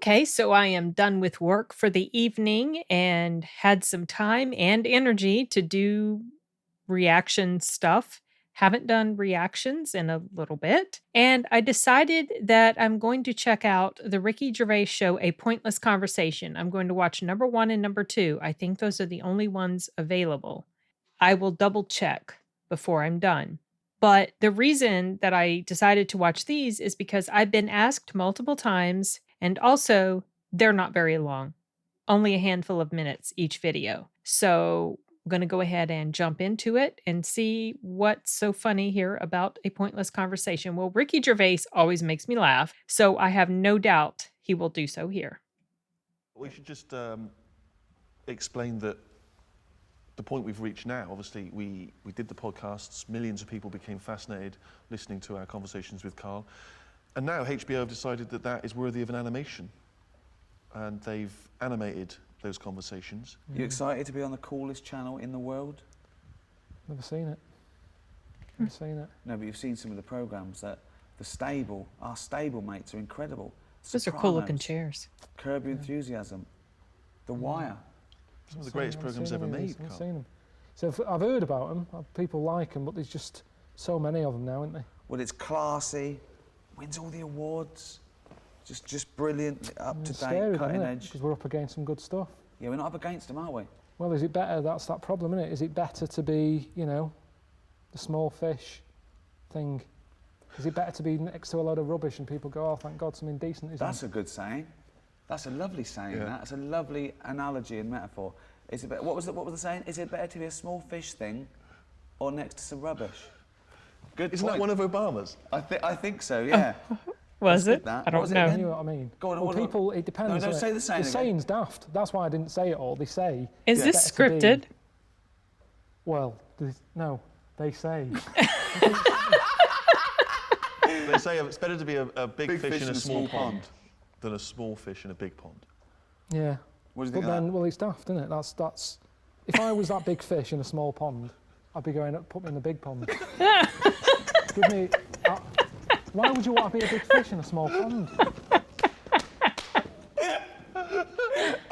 Okay, so I am done with work for the evening and had some time and energy to do reaction stuff. Haven't done reactions in a little bit. And I decided that I'm going to check out the Ricky Gervais show, A Pointless Conversation. I'm going to watch number 1 and number 2. I think those are the only ones available. I will double check before I'm done. But the reason that I decided to watch these is because I've been asked multiple times, and also they're not very long, only a handful of minutes each video. So I'm going to go ahead and jump into it and see what's so funny here about A Pointless Conversation. Well, Ricky Gervais always makes me laugh, so I have no doubt he will do so here. We should just explain that the point we've reached now, obviously we did the podcasts, millions of people became fascinated listening to our conversations with Carl, and now HBO have decided that that is worthy of an animation, and they've animated those conversations. You excited to be on the coolest channel in the world? Never seen it. Never seen it. No, but you've seen some of the programmes that our stable mates are incredible. Those are cool looking chairs. Curb Your Enthusiasm, The Wire. Some of the greatest programmes ever made, I've Carl. seen them. So I've heard about them, people like them, but there's just so many of them now, isn't there? Well, it's classy, wins all the awards, just brilliant, up to date, cutting edge. Because we're up against some good stuff. Yeah, we're not up against them, are we? Well, is it better? That's that problem, isn't it? Is it better to be, you know, the small fish thing? Is it better to be next to a load of rubbish and people go, oh, thank God, something decent is That's a good saying. That's a lovely saying. Yeah. That's a lovely analogy and metaphor. Is it what was the saying? Is it better to be a small fish thing, or next to some rubbish? Good. Isn't point. that one of Obama's? I think so. Yeah. Was it? That. I What was don't it know. again? You know what I mean? Go on, well, what- people, it depends. No, don't doesn't say it? the saying The again. saying's daft. That's why I didn't say it all. They say... Is it's this better to be- scripted? Well, no, they say. They say it's better to be a big fish in a small pond than a small fish in a big pond. Yeah. What do you But think then, of that? well, it's daft, isn't it? That's. If I was that big fish in a small pond, I'd be going, put me in the big pond. Give me. Why would you want to be a big fish in a small pond?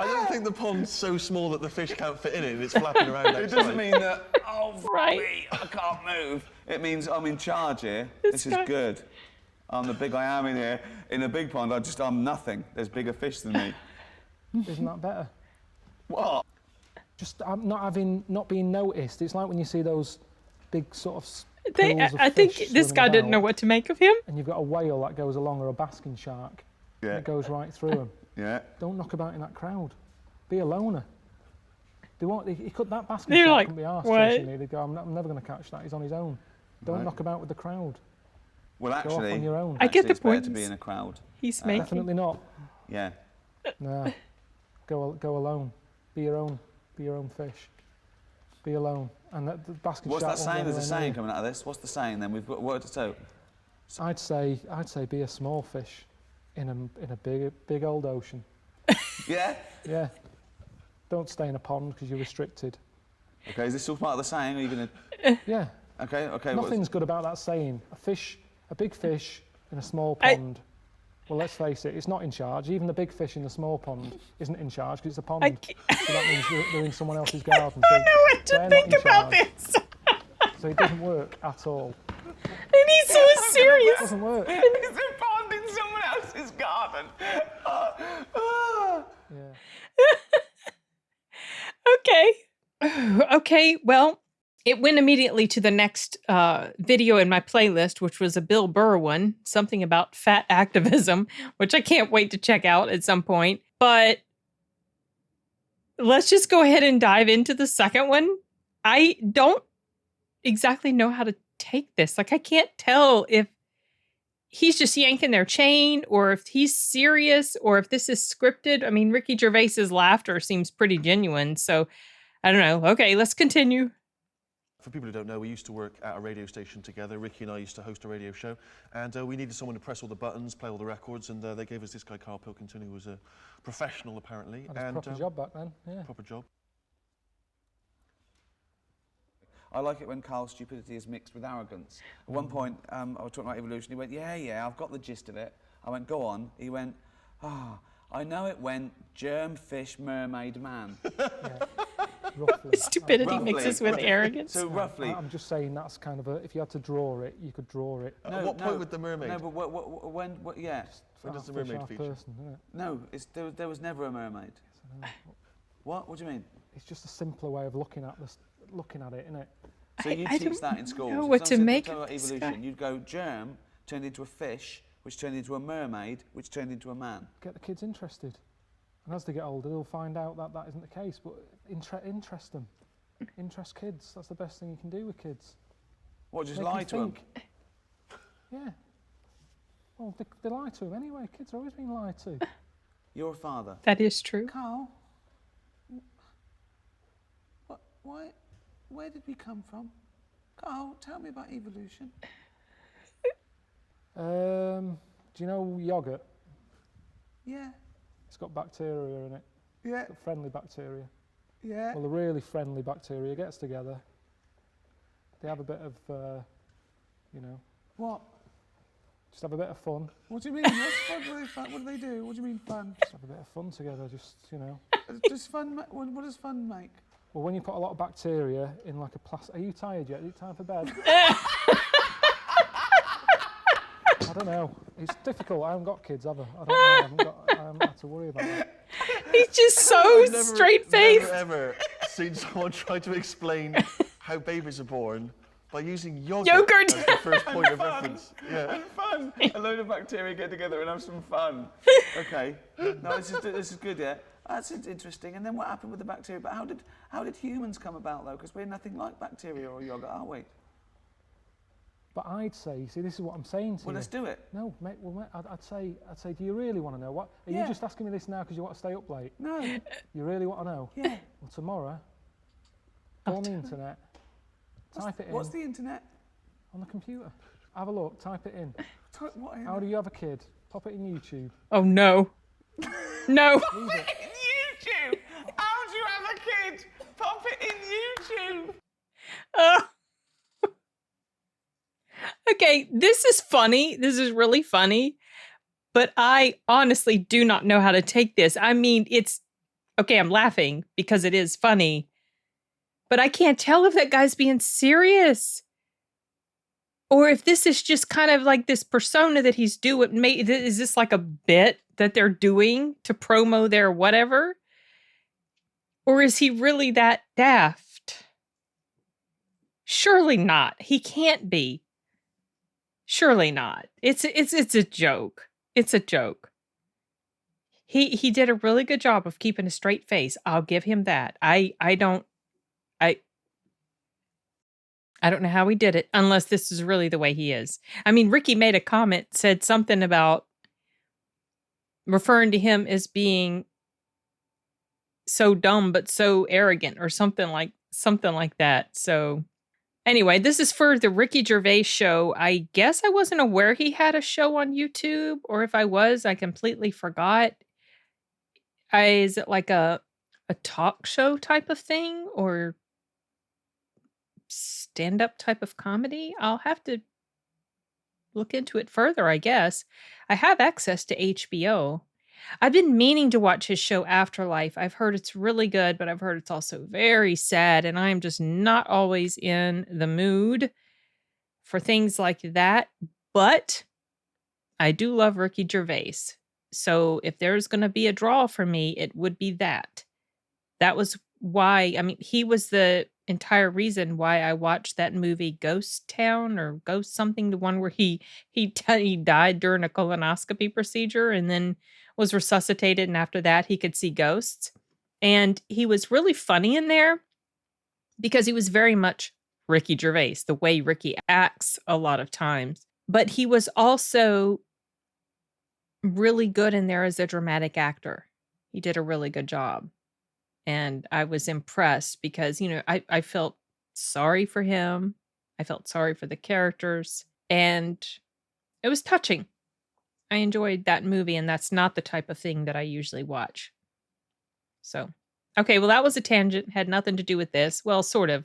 I don't think the pond's so small that the fish can't fit in it and it's flapping around outside. It doesn't mean that, oh, Right. me, I can't move. It means I'm in charge here. This This guy- is good. I'm the big I am in here. In a big pond, I'm nothing. There's bigger fish than me. Isn't that better? What? Just not being noticed. It's like when you see those big sort of. They, pools of I think fish this swimming guy didn't know about, what to make of him. And you've got a whale that goes along or a basking shark. Yeah. And it goes right through them. Yeah. Don't knock about in that crowd. Be a loner. They won't. He could. That basking They're shark like, couldn't be arsed what? chasing me. They go, I'm never going to catch that. He's on his own. Don't Right. knock about with the crowd. Well, Go off actually, on your own. I get the it's better to points. be in a crowd. He's making. Definitely not. Yeah. Nah. Go alone. Be your own fish. Be alone. And the basket What's shark that won't saying? go There's a anywhere saying near. coming out of this. What's the saying then? We've got word to toe. I'd say be a small fish in a big old ocean. Yeah? Yeah. Don't stay in a pond because you're restricted. Okay, is this all part of the saying? Or are you going to... Yeah. Okay. Nothing's good about that saying. A big fish in a small pond. Well, let's face it, it's not in charge. Even the big fish in the small pond isn't in charge because it's a pond. So that means they're in someone else's garden. I don't know what to they're not think in about charge. this. So it doesn't work at all. And he's so It serious. doesn't work. It's a pond in someone else's garden. Yeah. Okay. Okay, well, it went immediately to the next video in my playlist, which was a Bill Burr one, something about fat activism, which I can't wait to check out at some point. But let's just go ahead and dive into the second one. I don't exactly know how to take this. Like, I can't tell if he's just yanking their chain or if he's serious or if this is scripted. I mean, Ricky Gervais's laughter seems pretty genuine. So I don't know. Okay, let's continue. For people who don't know, we used to work at a radio station together. Ricky and I used to host a radio show, and we needed someone to press all the buttons, play all the records, and they gave us this guy, 𝐂𝐇𝐀𝐏𝐄𝐏, who was a professional, apparently. Had a proper job back then. Yeah. Proper job. I like it when Carl's stupidity is mixed with arrogance. At one point, I was talking about evolution. He went, yeah, I've got the gist of it. I went, go on. He went, I know it went germ, fish, mermaid, man. Yeah, roughly. Stupidity Roughly. mixes with arrogance. So roughly. I'm just saying that's kind of a. If you had to draw it, you could draw it. At what point with the mermaid? No, but when yeah. When does the Fish, mermaid half feature? person, isn't it? No, there was never a mermaid. What? What do you mean? It's just a simpler way of looking at it, isn't it? So you I teach don't that in school. know So what to someone make said of about this evolution. guy. You'd go germ turned into a fish, which turned into a mermaid, which turned into a man. Get the kids interested. And as they get older, they'll find out that that isn't the case. But interest them. Interest kids. That's the best thing you can do with kids. What? Just Make lie to them? think. Yeah. Well, they lie to them anyway. Kids are always being lied to. You're a father. That is true. Carl, why, where did we come from? Carl, tell me about evolution. Do you know yogurt? Yeah, It's got bacteria in it. yeah, It's got friendly bacteria. yeah. Well, the really friendly bacteria gets together. They have a bit of, What? just have a bit of fun. What do you mean? What do they do? What do you mean fun? Just have a bit of fun together, Does fun what does fun make? Well, when you put a lot of bacteria in like a plastic... Are you tired yet? Is it time for bed? I don't know. It's difficult. I haven't got kids, have I? I don't know. I haven't had to worry about that. He's just so straight-faced. Never ever seen someone try to explain how babies are born by using Yogurt. as the first point of reference. Yeah. And fun. A load of bacteria get together and have some fun. Okay. No, this is good. Yeah. That's interesting. And then what happened with the bacteria? But how did humans come about though? Because we're nothing like bacteria or yogurt, are we? But I'd say, see, this is what I'm saying to you. Well, let's do it. No, mate. Well, mate, I'd say, do you really want to know? What? Are Yeah. you just asking me this now because you want to stay up late? No. You really want to know? Yeah. Well, tomorrow, go on the internet, type it in What's the internet? on the computer. Have a look. Type it in. Type what in? How do you have a kid? Pop it in YouTube. Oh, no. No. Leave it. YouTube. How do you have a kid? Pop it in YouTube. Okay, this is funny. This is really funny. But I honestly do not know how to take this. I mean, it's... Okay, I'm laughing because it is funny. But I can't tell if that guy's being serious. Or if this is just kind of like this persona that he's doing. Is this like a bit that they're doing to promo their whatever? Or is he really that daft? Surely not. He can't be. Surely not. It's a joke. It's a joke. He did a really good job of keeping a straight face. I'll give him that. I don't know how he did it, unless this is really the way he is. I mean, Ricky made a comment, said something about referring to him as being so dumb but so arrogant or something like that. So anyway, this is for the Ricky Gervais show. I guess I wasn't aware he had a show on YouTube, or if I was, I completely forgot. Is it like a talk show type of thing or stand-up type of comedy? I'll have to look into it further, I guess. I have access to HBO. I've been meaning to watch his show Afterlife. I've heard it's really good, but I've heard it's also very sad, and I'm just not always in the mood for things like that. But I do love Ricky Gervais. So if there's going to be a draw for me, it would be that. That was why, I mean, he was the entire reason why I watched that movie Ghost Town or Ghost something, the one where he died during a colonoscopy procedure and then was resuscitated, and after that he could see ghosts. And he was really funny in there because he was very much Ricky Gervais, the way Ricky acts a lot of times. But he was also really good in there as a dramatic actor. He did a really good job. And I was impressed because, I felt sorry for him. I felt sorry for the characters. And it was touching. I enjoyed that movie, and that's not the type of thing that I usually watch. So, okay, well, that was a tangent. Had nothing to do with this. Well, sort of.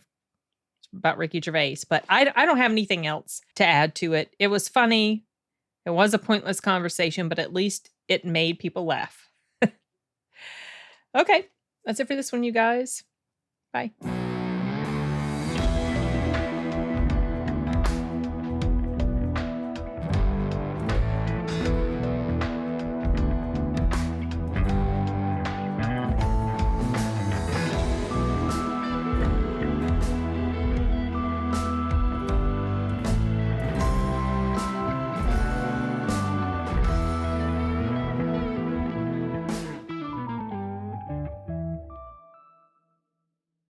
It's about Ricky Gervais. But I don't have anything else to add to it. It was funny. It was a pointless conversation, but at least it made people laugh. Okay. That's it for this one, you guys. Bye.